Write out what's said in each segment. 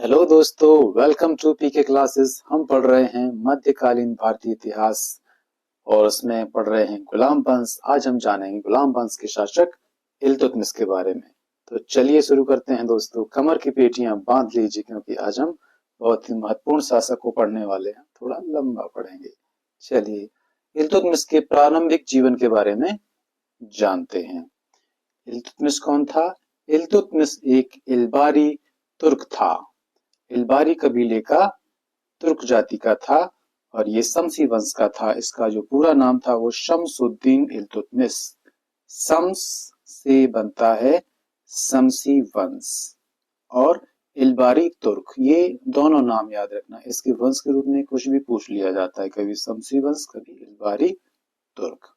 Hello दोस्तों, welcome to PK classes. हम पढ़ रहे हैं मध्यकालीन भारतीय इतिहास और उसमें पढ़ रहे हैं गुलाम वंश। आज हम जानेंगे गुलाम वंश के शासक इल्तुतमिश के बारे में। तो चलिए शुरू करते हैं दोस्तों। कमर की पेटियां बांध लीजिए क्योंकि आज हम बहुत ही महत्वपूर्ण शासक को पढ़ने वाले हैं, थोड़ा लंबा पढ़ेंगे। चलिए इल्तुतमिश के प्रारंभिक जीवन के बारे में जानते हैं। इल्तुतमिश कौन था? इल्तुतमिश एक इल्बारी तुर्क था। इल्बारी कबीले का तुर्क जाति का था और ये शम्सी वंश का था। इसका जो पूरा नाम था वो शम्सुद्दीन इल्तुतमिश। शम्स से बनता है शम्सी वंश और इल्बारी तुर्क, ये दोनों नाम याद रखना। इसके वंश के रूप में कुछ भी पूछ लिया जाता है, कभी शम्सी वंश कभी इल्बारी तुर्क।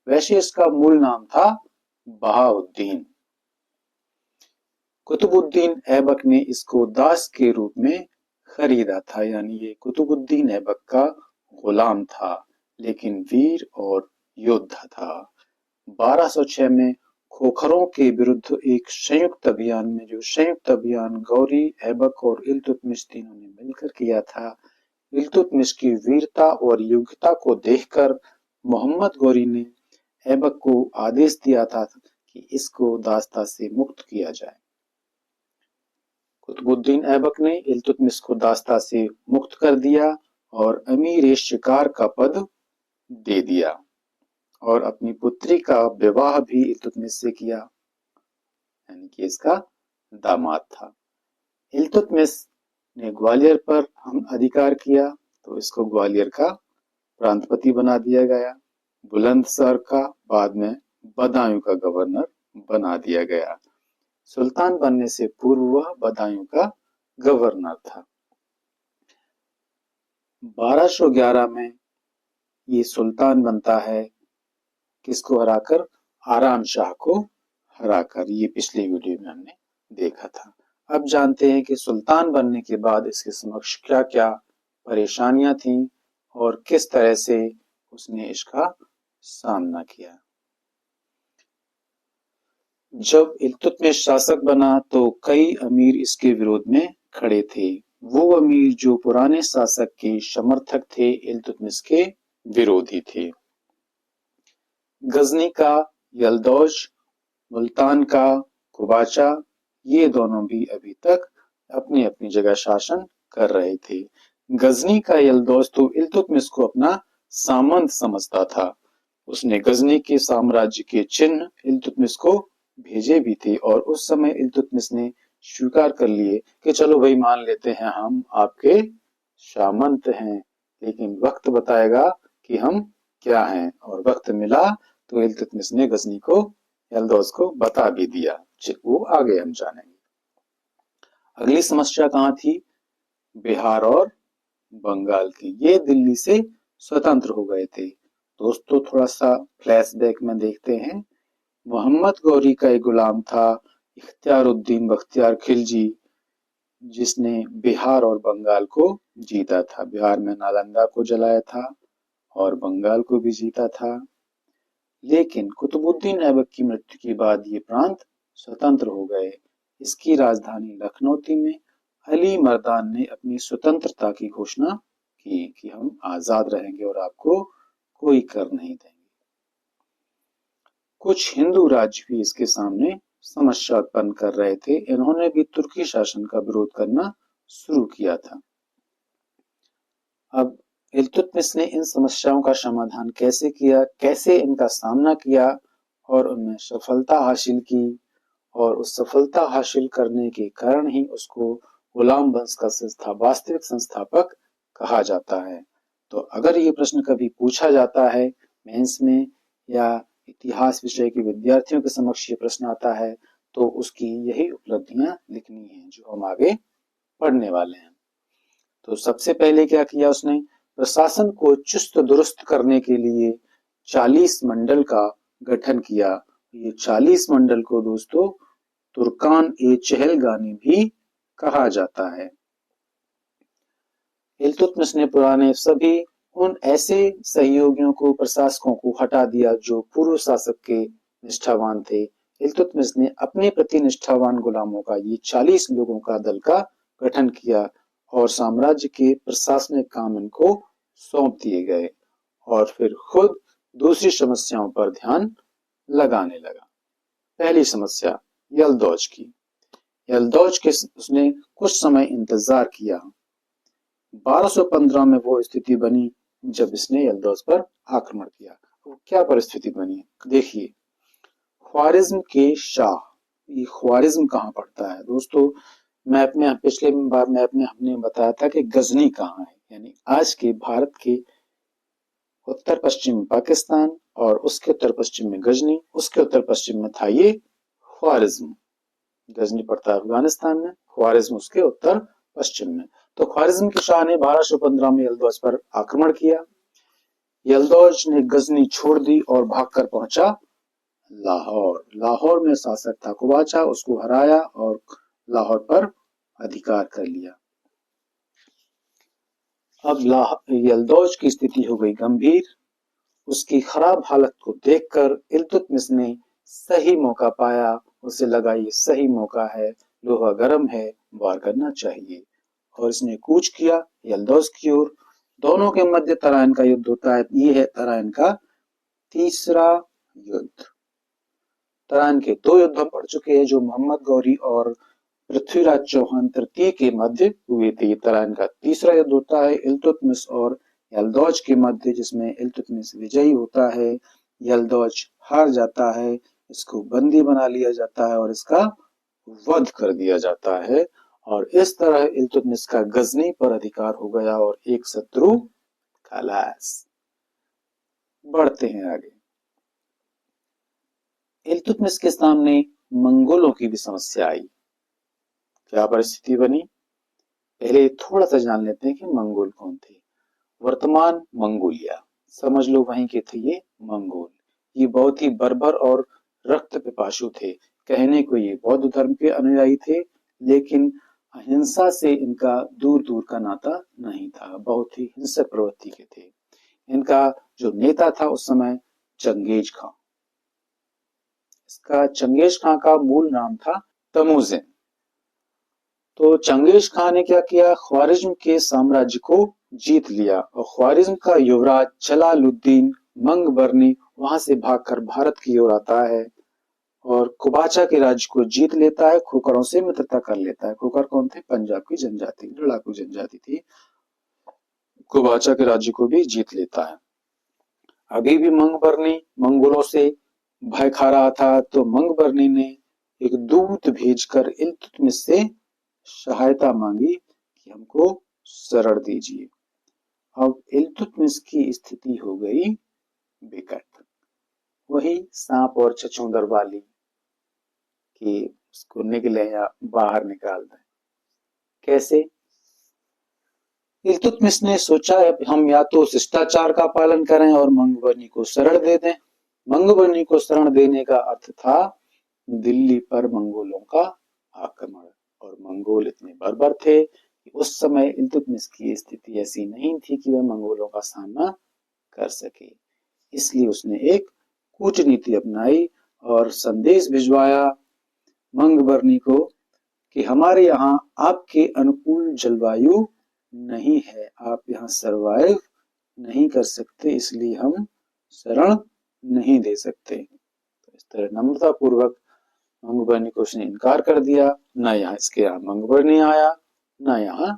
वैसे इसका मूल नाम था बहाउद्दीन। कुतुबुद्दीन ऐबक ने इसको दास के रूप में खरीदा था, यानी ये कुतुबुद्दीन ऐबक का गुलाम था, लेकिन वीर और योद्धा था। 1206 में खोखरों के विरुद्ध एक संयुक्त अभियान में, जो संयुक्त अभियान गौरी ऐबक और इल्तुतमिश तीनों ने मिलकर किया था, इल्तुतमिश की वीरता और योग्यता को देखकर मोहम्मद गौरी ने ऐबक को आदेश दिया था कि इसको दासता से मुक्त किया जाए। कुतुबुद्दीन ऐबक ने इल्तुतमिश को दासता से मुक्त कर दिया और अमीर शिकार का पद दे दिया और अपनी पुत्री का विवाह भी इल्तुतमिश से किया, यानी कि इसका दामाद था। इल्तुतमिश ने ग्वालियर पर हम अधिकार किया तो इसको ग्वालियर का प्रांतपति बना दिया गया। बुलंदशहर का बाद में बदायूं का गवर्नर बना दिया गया। सुल्तान बनने से पूर्व वह बदायूं का गवर्नर था। 1211 में ये सुल्तान बनता है, किसको हराकर? आराम शाह को हराकर। ये पिछले वीडियो में हमने देखा था। अब जानते हैं कि सुल्तान बनने के बाद इसके समक्ष क्या क्या परेशानियां थीं और किस तरह से उसने इसका सामना किया। जब इल्तुतमिश शासक बना तो कई अमीर इसके विरोध में खड़े थे। वो अमीर जो पुराने शासक के समर्थक थे, इल्तुतमिश के विरोधी थे। गजनी का यल्दौज, मुल्तान का कुबाचा, ये दोनों भी अभी तक अपनी अपनी जगह शासन कर रहे थे। गजनी का यल्दौज तो इल्तुतमिश को अपना सामंत समझता था। उसने गजनी के साम्राज्य के चिन्ह इल्तुतमिश को भेजे भी थे और उस समय इल्तुतमिश ने स्वीकार कर लिए कि चलो भाई, मान लेते हैं हम आपके सामंत हैं, लेकिन वक्त बताएगा कि हम क्या हैं। और वक्त मिला तो इल्तुतमिश ने गजनी को, यल्दौज को बता भी दिया। वो आगे हम जानेंगे। अगली समस्या कहाँ थी? बिहार और बंगाल की। ये दिल्ली से स्वतंत्र हो गए थे। दोस्तों थोड़ा सा फ्लैशबैक में देखते हैं। मोहम्मद गौरी का एक गुलाम था इख्तियारुद्दीन बख्तियार खिलजी, जिसने बिहार और बंगाल को जीता था। बिहार में नालंदा को जलाया था और बंगाल को भी जीता था। लेकिन कुतुबुद्दीन ऐबक की मृत्यु के बाद ये प्रांत स्वतंत्र हो गए। इसकी राजधानी लखनऊ में अली मर्दान ने अपनी स्वतंत्रता की घोषणा की कि हम आजाद रहेंगे और आपको कोई कर नहीं देंगे। कुछ हिंदू राज्य भी इसके सामने समस्या उत्पन्न कर रहे थे। इन्होंने भी तुर्की शासन का विरोध करना शुरू किया था। अब इल्तुतमिश ने इन समस्याओं का समाधान कैसे किया, कैसे इनका सामना किया और उनमें सफलता हासिल की, और उस सफलता हासिल करने के कारण ही उसको गुलाम वंश का वास्तविक संस्थापक कहा जाता है। तो अगर ये प्रश्न कभी पूछा जाता है मेंस में या इतिहास विषय के विद्यार्थियों के समक्ष ये प्रश्न आता है, तो उसकी यही उपलब्धियां लिखनी है जो हम आगे पढ़ने वाले हैं। तो सबसे पहले क्या किया उसने? प्रशासन को चुस्त दुरुस्त करने के लिए 40 मंडल का गठन किया। ये 40 मंडल को दोस्तों तुर्कान ए चहलगानी भी कहा जाता है। इल्तुतमिश ने पुराने सभी उन ऐसे सहयोगियों को, प्रशासकों को हटा दिया जो पूर्व शासक के निष्ठावान थे। इल्तुतमिश ने अपने प्रति निष्ठावान गुलामों का, ये 40 लोगों का दल का गठन किया और साम्राज्य के प्रशासनिक काम इनको सौंप दिए गए और फिर खुद दूसरी समस्याओं पर ध्यान लगाने लगा। पहली समस्या यल्दौज की। यल्दौज के उसने कुछ समय इंतजार किया। 1215 में वो स्थिति बनी जब इसने यल्दौज पर आक्रमण किया। वो क्या परिस्थिति बनी देखिए। ख्वारिज्म के शाह, ये ख्वारिज्म कहाँ पड़ता है दोस्तों? मैप में पिछले बार मैप में हमने बताया था कि गजनी कहाँ है, यानी आज के भारत के उत्तर पश्चिम में पाकिस्तान और उसके उत्तर पश्चिम में गजनी, उसके उत्तर पश्चिम में था ये ख्वारिज्म। गजनी पड़ता है अफगानिस्तान में, ख्वारिज्म उसके उत्तर पश्चिम में। तो ख्वारिज्म के शाह ने 1215 में यल्दौज पर आक्रमण किया। यल्दौज ने गजनी छोड़ दी और भागकर पहुंचा लाहौर। लाहौर में शासक था कुबाचा, उसको हराया और लाहौर पर अधिकार कर लिया। अब यल्दौज की स्थिति हो गई गंभीर। उसकी खराब हालत को देखकर इल्तुतमिश ने सही मौका पाया। उसे लगा ये सही मौका है, लोहा गर्म है, वार करना चाहिए और इसने कूच किया यल्दौज की ओर। दोनों के मध्य तराइन का युद्ध होता है। ये है तराइन का तीसरा युद्ध। तराइन के दो युद्ध हम पढ़ चुके हैं जो मोहम्मद गौरी और पृथ्वीराज चौहान तृतीय के मध्य हुए थे। तराइन का तीसरा युद्ध होता है इल्तुतमिश और यल्दौज के मध्य, जिसमें इल्तुतमिश विजयी होता है, यल्दौज हार जाता है, इसको बंदी बना लिया जाता है और इसका वध कर दिया जाता है और इस तरह इल्तुतमिश का गजनी पर अधिकार हो गया और एक शत्रु खलास। बढ़ते हैं आगे। इल्तुतमिश के सामने मंगोलों की भी समस्या आई। क्या परिस्थिति बनी? पहले थोड़ा सा जान लेते हैं कि मंगोल कौन थे। वर्तमान मंगोलिया, समझ लो वहीं के थे ये मंगोल। ये बहुत ही बर्बर और रक्त पिपासु थे। कहने को ये बौद्ध धर्म के अनुयायी थे, लेकिन अहिंसा से इनका दूर दूर का नाता नहीं था। बहुत ही हिंसक प्रवृत्ति के थे। इनका जो नेता था उस समय चंगेज खां। इसका चंगेज खां का मूल नाम था तमुजिन। तो चंगेज खां ने क्या किया, ख्वारिज्म के साम्राज्य को जीत लिया और ख्वारिज्म का युवराज जलालुद्दीन मंगबरनी वहां से भागकर भारत की ओर आता है और कुबाचा के राज्य को जीत लेता है। खोखरों से मित्रता कर लेता है। खोखर कौन थे? पंजाब की जनजाति, लड़ाकू जनजाति थी। कुबाचा के राज्य को भी जीत लेता है। अभी भी मंगबरनी मंगोलों से भय खा रहा था, तो मंगबरनी ने एक दूत भेजकर इल्तुतमिश से सहायता मांगी कि हमको शरण दीजिए। अब इल्तुतमिश की स्थिति हो गई विकट। वही सांप और छछूंदर वाली कि उसको निगले या बाहर निकाल दें। कैसे? इल्तुतमिश ने सोचा हम या तो शिष्टाचार का पालन करें और मंगबरनी को शरण दे दें। मंगबरनी को शरण देने का अर्थ था दिल्ली पर मंगोलों का आक्रमण। और मंगोल इतने बर्बर थे कि उस समय इल्तुतमिश की स्थिति ऐसी नहीं थी कि वह मंगोलों का सामना कर सके। इसलिए उसने एक कूटनीति अपनाई और संदेश भिजवाया मंगबरनी को कि हमारे यहाँ आपके अनुकूल जलवायु नहीं है, आप यहाँ सरवाइव नहीं कर सकते, इसलिए हम शरण नहीं दे सकते। तो इस तरह नम्रता पूर्वक मंगबरनी को उसने इनकार कर दिया। न यहाँ इसके यहाँ मंगबरनी आया, न यहाँ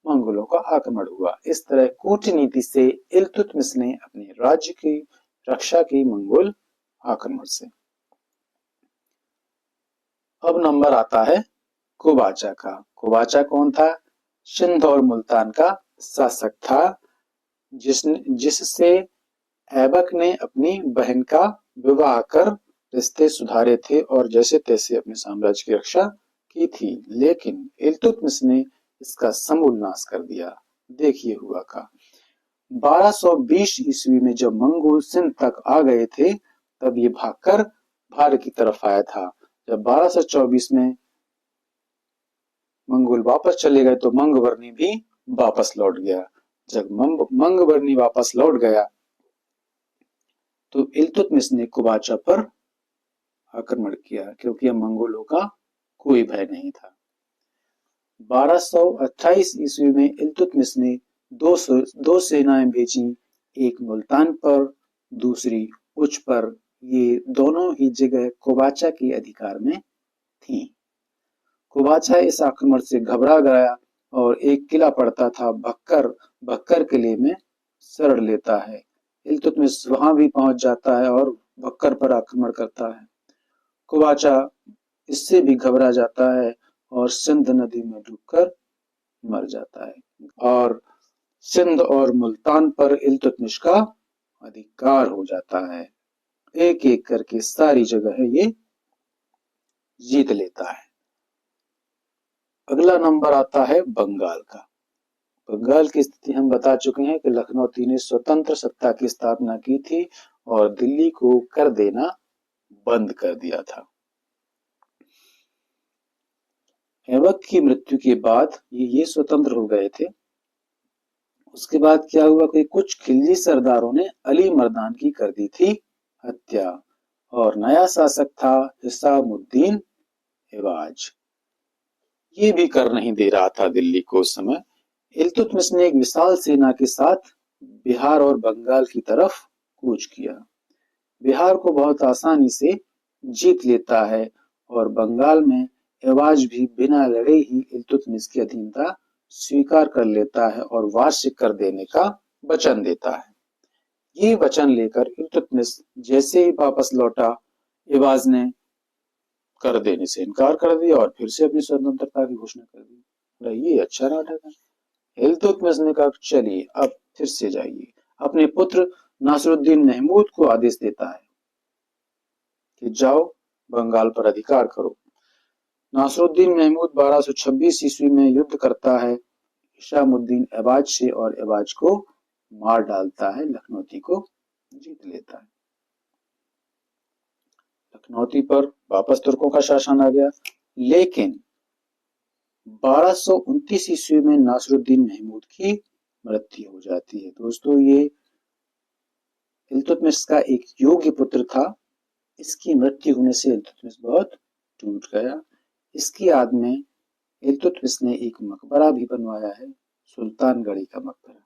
मंगोलों का आक्रमण हुआ। इस तरह कूटनीति से इल्तुतमिश ने अपने राज्य की रक्षा की मंगोल आक्रमण से। अब नंबर आता है कुबाचा का। कुबाचा कौन था? सिंध और मुल्तान का शासक था, जिससे ऐबक ने अपनी बहन का विवाह कर रिश्ते सुधारे थे और जैसे तैसे अपने साम्राज्य की रक्षा की थी। लेकिन इल्तुतमिश ने इसका समूल नाश कर दिया। देखिए हुआ का 1220 ईस्वी में जब मंगोल सिंध तक आ गए थे, तब ये भागकर भारत की तरफ आया था। जब 1224 में मंगोल वापस चले गए तो मंगबरनी भी वापस लौट गया। जब मंगबरनी वापस लौट गया तो इल्तुतमिश ने कुबाचा पर आक्रमण किया, क्योंकि अब मंगोलों का कोई भय नहीं था। 1228 ईस्वी में इल्तुतमिश ने दो सेनाएं भेजी, एक मुल्तान पर, दूसरी उच पर। ये दोनों ही जगह कुबाचा के अधिकार में थीं। कुबाचा इस आक्रमण से घबरा गया और एक किला पड़ता था भक्कर, भक्कर किले में शरण लेता है। इल्तुतमिश वहां भी पहुंच जाता है और भक्कर पर आक्रमण करता है। कुबाचा इससे भी घबरा जाता है और सिंध नदी में डूबकर मर जाता है और सिंध और मुल्तान पर इल्तुतमिश का अधिकार हो जाता है। एक एक करके सारी जगह ये जीत लेता है। अगला नंबर आता है बंगाल का। बंगाल की स्थिति हम बता चुके हैं कि लखनऊती ने स्वतंत्र सत्ता की स्थापना की थी और दिल्ली को कर देना बंद कर दिया था। ऐबक की मृत्यु के बाद ये स्वतंत्र हो गए थे। उसके बाद क्या हुआ कि कुछ खिलजी सरदारों ने अली मर्दान की कर दी थी हत्या और नया शासक था हिसामुद्दीन ऐवाज। ये भी कर नहीं दे रहा था दिल्ली को उस समय। इल्तुतमिश ने एक विशाल सेना के साथ बिहार और बंगाल की तरफ कूच किया। बिहार को बहुत आसानी से जीत लेता है और बंगाल में ऐवाज भी बिना लड़े ही इल्तुतमिश की अधीनता स्वीकार कर लेता है और वार्षिक कर देने का वचन देता है। ये वचन लेकर इल्तुतमिश जैसे ही वापस लौटा, ऐवाज ने कर देने से इनकार कर दिया और फिर से अपनी स्वतंत्रता की घोषणा कर दी। ये अच्छा नाटक है। इल्तुतमिश ने कहा चलिए अब फिर से जाइए। अपने पुत्र नासिरुद्दीन महमूद को आदेश देता है कि जाओ बंगाल पर अधिकार करो। नासिरुद्दीन महमूद 1226 ईस्वी में युद्ध करता है हिशामुद्दीन ऐवाज से और ऐवाज को मार डालता है, लखनौती को जीत लेता है। लखनौती पर वापस तुर्कों का शासन आ गया, लेकिन 1229 ईस्वी में नासिरुद्दीन महमूद की मृत्यु हो जाती है। दोस्तों, ये इल्तुतमिश का एक योग्य पुत्र था। इसकी मृत्यु होने से इल्तुतमिश बहुत टूट गया। इसकी याद में इल्तुतमिश ने एक मकबरा भी बनवाया है, सुल्तानगढ़ी का मकबरा।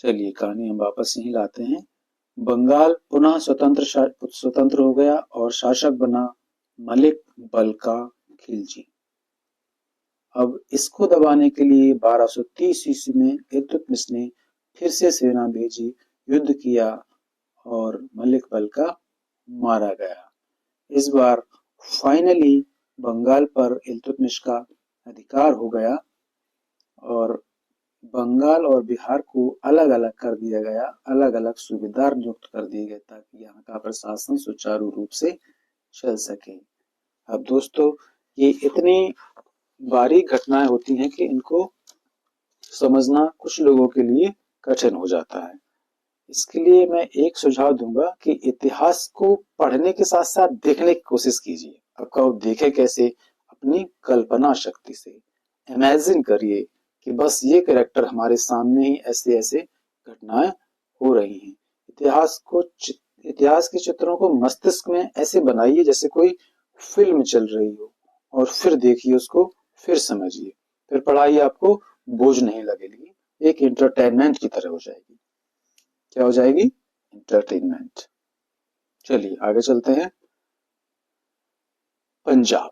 चलिए कहानी हम वापस यहीं लाते हैं। बंगाल पुनः स्वतंत्र हो गया और शासक बना मलिक बल्का खिलजी। अब इसको दबाने के लिए 1230 ईस्वी में इल्तुतमिश ने फिर से सेना भेजी, युद्ध किया और मलिक बल्का मारा गया। इस बार फाइनली बंगाल पर इल्तुतमिश का अधिकार हो गया और बंगाल और बिहार को अलग अलग कर दिया गया, अलग अलग सूबेदार नियुक्त कर दिए गए ताकि यहाँ का प्रशासन सुचारू रूप से चल सके। अब दोस्तों, ये इतनी बारीक घटनाएं होती हैं कि इनको समझना कुछ लोगों के लिए कठिन हो जाता है। इसके लिए मैं एक सुझाव दूंगा कि इतिहास को पढ़ने के साथ साथ देखने की कोशिश कीजिए। आपका देखे कैसे? अपनी कल्पना शक्ति से इमेजिन करिए कि बस ये कैरेक्टर हमारे सामने ही ऐसे ऐसे घटनाएं हो रही हैं। इतिहास के चित्रों को मस्तिष्क में ऐसे बनाइए जैसे कोई फिल्म चल रही हो और फिर देखिए उसको, फिर समझिए, फिर पढ़ाई आपको बोझ नहीं लगेगी, एक एंटरटेनमेंट की तरह हो जाएगी। क्या हो जाएगी? एंटरटेनमेंट। चलिए आगे चलते हैं। पंजाब।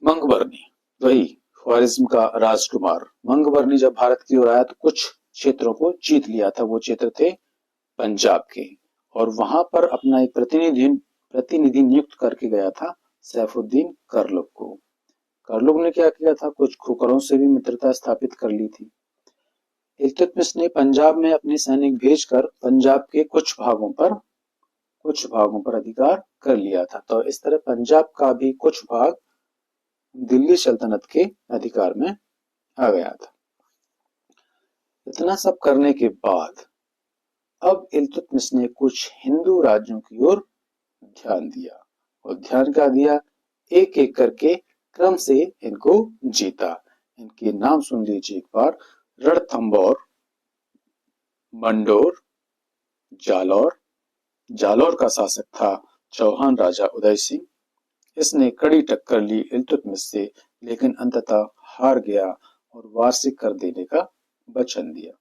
मंगबर्नी, वही ख्वारिज्म का राजकुमार मंगबर्नी जब भारत की ओर आया तो कुछ क्षेत्रों को जीत लिया था। वो क्षेत्र थे पंजाब के और वहां पर अपना एक प्रतिनिधि नियुक्त करके गया था सैफुद्दीन करलुग को। करलुग ने क्या किया था? कुछ खोखरों से भी मित्रता स्थापित कर ली थी। इल्तुतमिश ने पंजाब में अपने सैनिक भेजकर पंजाब के कुछ भागों पर अधिकार कर लिया था। तो इस तरह पंजाब का भी कुछ भाग दिल्ली सल्तनत के अधिकार में आ गया था। इतना सब करने के बाद अब इल्तुतमिश ने कुछ हिंदू राज्यों की ओर ध्यान दिया और ध्यान क्या दिया? एक एक करके क्रम से इनको जीता। इनके नाम सुन लीजिए एक बार। रणथंभौर, मंडोर, जालौर। जालौर का शासक था चौहान राजा उदय सिंह। इसने कड़ी टक्कर ली इल्तुतमिश से, लेकिन अंततः हार गया और वार्षिक कर देने का वचन दिया।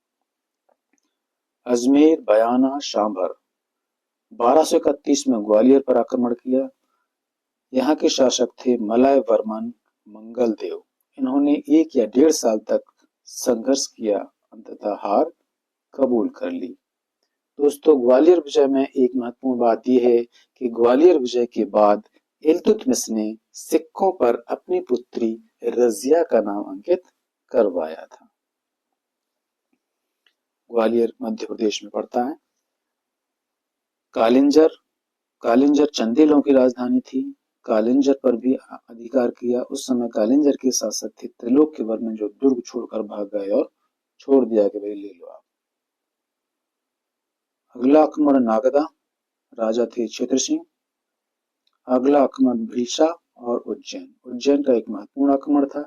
अजमेर, बयाना, शांभर। 1231 में ग्वालियर पर आक्रमण किया। यहाँ के शासक थे मलय वर्मन मंगलदेव। इन्होंने 1 या 1.5 साल तक संघर्ष किया, अंततः हार कबूल कर ली। दोस्तों, ग्वालियर विजय में एक महत्वपूर्ण बात यह है कि ग्वालियर विजय के बाद इल्तुतमिश ने सिक्कों पर अपनी पुत्री रजिया का नाम अंकित करवाया था। ग्वालियर मध्य प्रदेश में पड़ता है। कालिंजर चंदेलों की राजधानी थी। कालिंजर पर भी अधिकार किया। उस समय कालिंजर के शासक थे त्रिलोक्य वर्मन, जो दुर्ग छोड़कर भाग गए और छोड़ दिया कि भाई ले लो आप। अगला आक्रमण नागदा, राजा थे क्षेत्र सिंह। अगला आक्रमण भीलसा और उज्जैन। उज्जैन का एक महत्वपूर्ण आक्रमण था,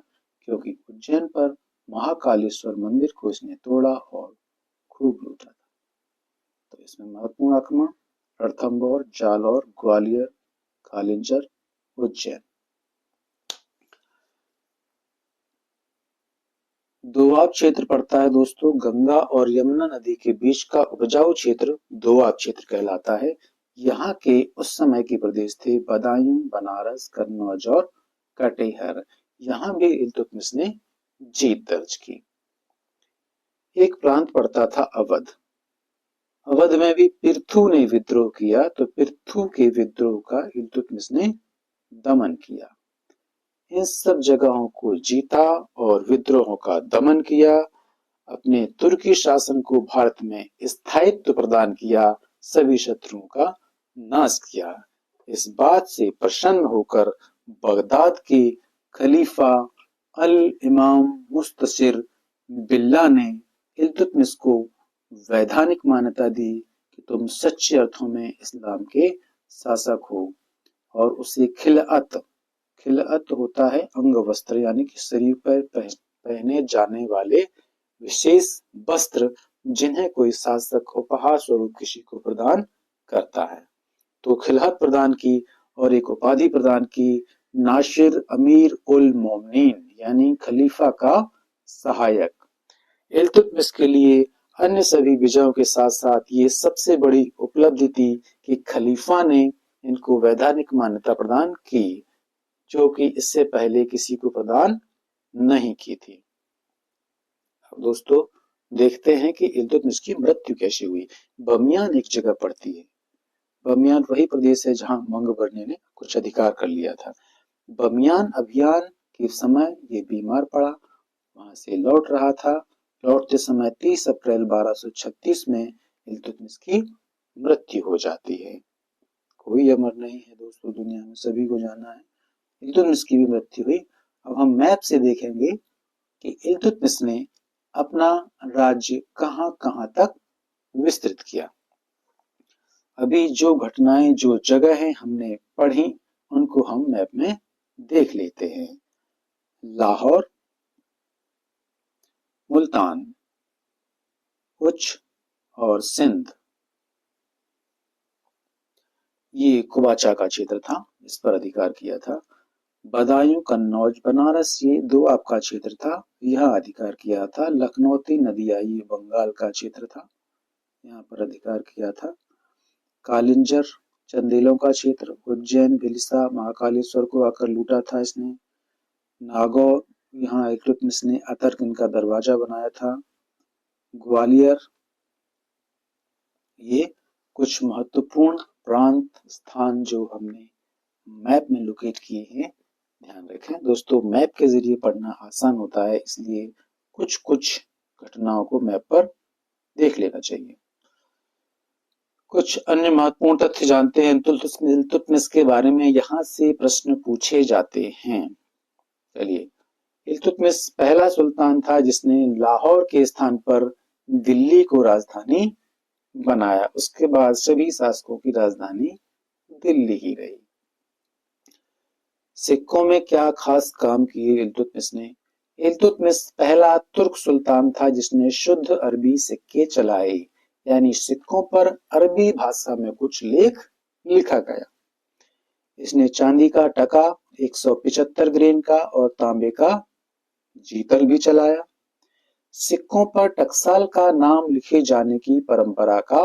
क्योंकि उज्जैन पर महाकालेश्वर मंदिर को इसने तोड़ा और खूब लूटा था। तो इसमें महत्वपूर्ण आक्रमण रणथंभौर, जालौर, ग्वालियर, कालिंजर, उज्जैन। दोआब क्षेत्र पड़ता है दोस्तों। गंगा और यमुना नदी के बीच का उपजाऊ क्षेत्र दोआब क्षेत्र कहलाता है। यहाँ के उस समय के प्रदेश थे बदायूं, बनारस, कन्नौज और कटिहार। यहाँ भी इल्तुतमिश ने जीत दर्ज की। एक प्रांत पड़ता था अवध। अवध में भी पिर्थू ने विद्रोह किया, तो पिर्थू के विद्रोह का इल्तुतमिश ने दमन किया। इन सब जगहों को जीता और विद्रोहों का दमन किया। अपने तुर्की शासन को भारत में स्थायित्व प्रदान किया। सभी शत्रुओं का नाश किया। इस बात से प्रसन्न होकर बगदाद के खलीफा अल इमाम मुस्तशिर बिल्ला ने इल्तुतमिश को वैधानिक मान्यता दी कि तुम सच्चे अर्थों में इस्लाम के शासक हो, और उसे खिलअत होता है अंग वस्त्र, यानी कि शरीर पर पहने जाने वाले विशेष वस्त्र, जिन्हें कोई शासक उपहार स्वरूप किसी को प्रदान करता है। तो खिलअत प्रदान की और एक उपाधि प्रदान की, नासिर अमीर उल मोमिनीन, यानी खलीफा का सहायक। इल्तुतमिश के लिए अन्य सभी विजयों के साथ साथ ये सबसे बड़ी उपलब्धि थी कि खलीफा ने इनको वैधानिक मान्यता प्रदान की, जो कि इससे पहले किसी को प्रदान नहीं की थी। अब दोस्तों देखते हैं कि इल्तुतमिश की मृत्यु कैसे हुई। बमियान एक जगह पड़ती है। बमियान वही प्रदेश है जहां मंगवर्णी ने कुछ अधिकार कर लिया था। बमियान अभियान के समय ये बीमार पड़ा, वहां से लौट रहा था। लौटते समय 30 अप्रैल 1236 में इल्तुतमिश की मृत्यु हो जाती है। कोई अमर नहीं है दोस्तों दुनिया में, सभी को जाना है। इल्तुतमिश की भी मृत्यु हुई। अब हम मैप से देखेंगे कि इल्तुतमिश ने अपना राज्य कहां कहां तक विस्तृत किया। अभी जो घटनाएं, जो जगह है हमने पढ़ी, उनको हम मैप में देख लेते हैं। लाहौर, मुल्तान, उच्छ और सिंध, ये कुबाचा का क्षेत्र था, इस पर अधिकार किया था। बदायूं, कन्नौज, बनारस, ये दोआब का क्षेत्र था, यह अधिकार किया था। लखनौती नदिया, ये बंगाल का क्षेत्र था, यहाँ पर अधिकार किया था। कालिंजर चंदेलों का क्षेत्र, उज्जैन, भिलसा, महाकालेश्वर को आकर लूटा था इसने। नागौर, यहाँ इल्तुतमिश ने अतर्क का दरवाजा बनाया था। ग्वालियर, ये कुछ महत्वपूर्ण प्रांत स्थान जो हमने मैप में लोकेट किए हैं, ध्यान रखें दोस्तों। मैप के जरिए पढ़ना आसान होता है, इसलिए कुछ कुछ घटनाओं को मैप पर देख लेना चाहिए। कुछ अन्य महत्वपूर्ण तथ्य जानते हैं इल्तुतमिश के बारे में, यहाँ से प्रश्न पूछे जाते हैं। चलिए, इल्तुतमिश पहला सुल्तान था जिसने लाहौर के स्थान पर दिल्ली को राजधानी बनाया। उसके बाद सभी शासकों की राजधानी दिल्ली ही रही। सिक्कों में क्या खास काम किए इल्तुतमिश ने? इल्तुतमिश पहला तुर्क सुल्तान था जिसने शुद्ध अरबी सिक्के चलाए, यानी सिक्कों पर अरबी भाषा में कुछ लेख लिखा गया। इसने चांदी का टका 175 ग्रेन का और तांबे का जीतल भी चलाया। सिक्कों पर टकसाल का नाम लिखे जाने की परंपरा का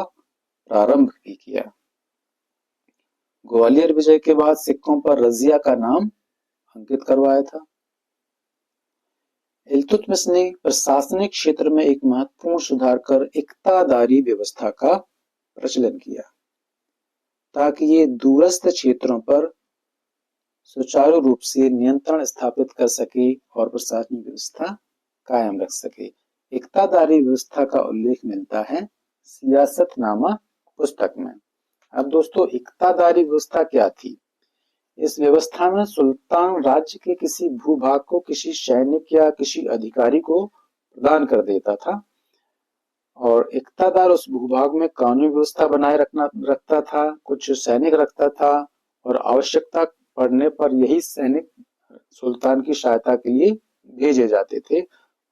प्रारंभ भी किया। ग्वालियर विजय के बाद सिक्कों पर रजिया का नाम अंकित करवाया था। इल्तुतमिश ने प्रशासनिक क्षेत्र में एक महत्वपूर्ण सुधार कर इक्तादारी व्यवस्था का प्रचलन किया ताकि ये दूरस्थ क्षेत्रों पर सुचारू रूप से नियंत्रण स्थापित कर सके और प्रशासनिक व्यवस्था कायम रख सके। इक्तादारी व्यवस्था का उल्लेख मिलता है सियासतनामा पुस्तक में। अब दोस्तों, इक्तादारी व्यवस्था क्या थी? इस व्यवस्था में सुल्तान राज्य के किसी भूभाग को किसी सैनिक या किसी अधिकारी को प्रदान कर देता था और इक्तादार उस भूभाग में कानूनी व्यवस्था बनाए रखता था, कुछ सैनिक रखता था और आवश्यकता पड़ने पर यही सैनिक सुल्तान की सहायता के लिए भेजे जाते थे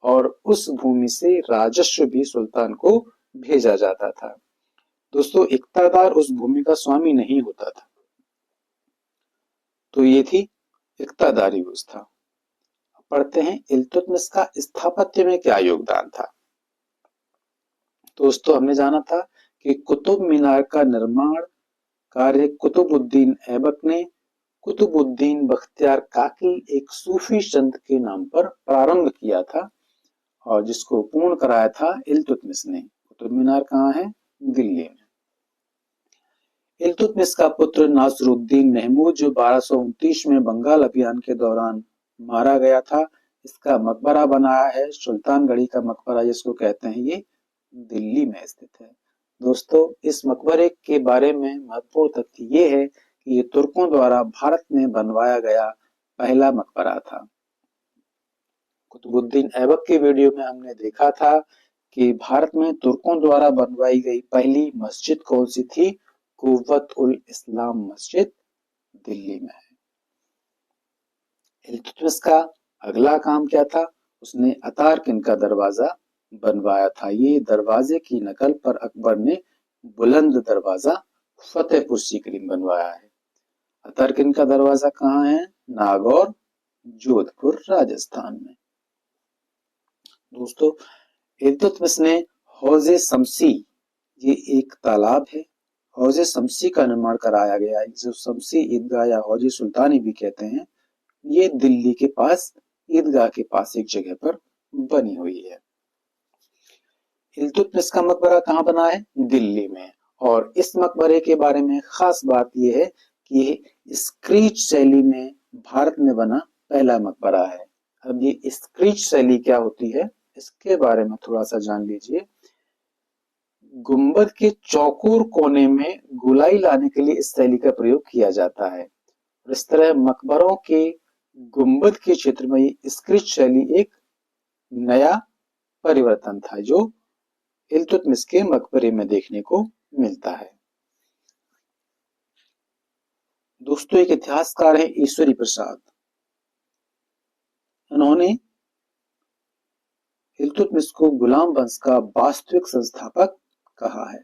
और उस भूमि से राजस्व भी सुल्तान को भेजा जाता था। दोस्तों, इक्तादार उस भूमि का स्वामी नहीं होता था। तो ये थी इक्तादारी व्यवस्था। पढ़ते हैं इल्तुतमिश का स्थापत्य में क्या योगदान था। दोस्तों, हमने जाना था कि कुतुब मीनार का निर्माण कार्य कुतुबुद्दीन ऐबक ने कुतुबुद्दीन बख्तियार काकी एक सूफी संत के नाम पर प्रारंभ किया था और जिसको पूर्ण कराया था इल्तुतमिश ने। कुतुब मीनार कहाँ है? दिल्ली में। इल्तुतमिश का पुत्र नासरुद्दीन महमूद जो 1229 में बंगाल अभियान के दौरान मारा गया था, इसका मकबरा बनाया है। सुल्तानगढ़ी का मकबरा जिसको कहते हैं, ये दिल्ली में स्थित है। दोस्तों, इस मकबरे के बारे में महत्वपूर्ण तथ्य ये है कि ये तुर्कों द्वारा भारत में बनवाया गया पहला मकबरा था। कुतुबुद्दीन ऐबक के वीडियो में हमने देखा था कि भारत में तुर्कों द्वारा बनवाई गई पहली मस्जिद कौन सी थी? कुव्वत उल इस्लाम मस्जिद दिल्ली में है। इल्तुतमिश का अगला काम क्या था? उसने अतारकिन का दरवाजा बनवाया था। ये दरवाजे की नकल पर अकबर ने बुलंद दरवाजा फतेहपुर सीकरी में बनवाया है। अतारकिन का दरवाजा कहाँ है? नागौर, जोधपुर, राजस्थान में। दोस्तों, इल्तुतमिश ने हौजे शमसी, ये एक तालाब है, हौजे शमसी का निर्माण कराया गया है, जो शमसी ईदगाह या हौजे सुल्तानी भी कहते हैं। ये दिल्ली के पास ईदगाह के पास एक जगह पर बनी हुई है। इल्तुतमिश का मकबरा कहाँ बना है? दिल्ली में। और इस मकबरे के बारे में खास बात यह है कि ये स्क्रीच शैली में भारत में बना पहला मकबरा है। अब ये स्क्रीच शैली क्या होती है, इसके बारे में थोड़ा सा जान लीजिए। गुंबद के चौकोर कोने में गोलाई लाने के लिए इस शैली का प्रयोग किया जाता है। इस तरह मकबरों के गुंबद के क्षेत्र में ये स्क्रीच शैली एक नया परिवर्तन था जो इल्तुतमिश के मकबरे में देखने को मिलता है। दोस्तों, एक इतिहासकार है ईश्वरी प्रसाद। उन्होंने इल्तुतमिश को गुलाम वंश का वास्तविक संस्थापक कहा है।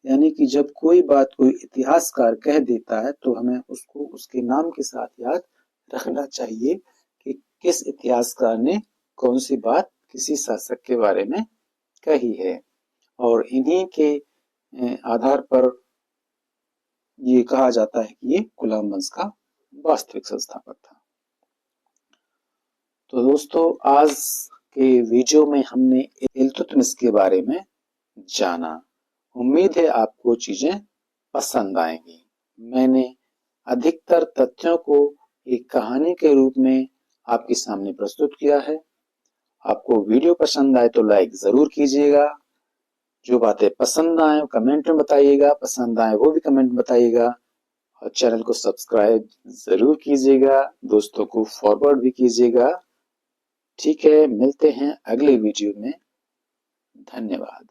यानी कि जब कोई बात कोई इतिहासकार कह देता है तो हमें उसको उसके नाम के साथ याद रखना चाहिए कि किस इतिहासकार ने कौन सी बात किसी शासक के बारे में कही है और इन्हीं के आधार पर ये कहा जाता है कि ये गुलाम वंश का वास्तविक संस्थापक था। तो दोस्तों, आज के वीडियो में हमने इल्तुतमिश के बारे में जाना। उम्मीद है आपको चीजें पसंद आएंगी। मैंने अधिकतर तथ्यों को एक कहानी के रूप में आपके सामने प्रस्तुत किया है। आपको वीडियो पसंद आए तो लाइक जरूर कीजिएगा। जो बातें पसंद आए कमेंट में बताइएगा, पसंद आए वो भी कमेंट में बताइएगा और चैनल को सब्सक्राइब जरूर कीजिएगा, दोस्तों को फॉरवर्ड भी कीजिएगा। ठीक है, मिलते हैं अगले वीडियो में। धन्यवाद।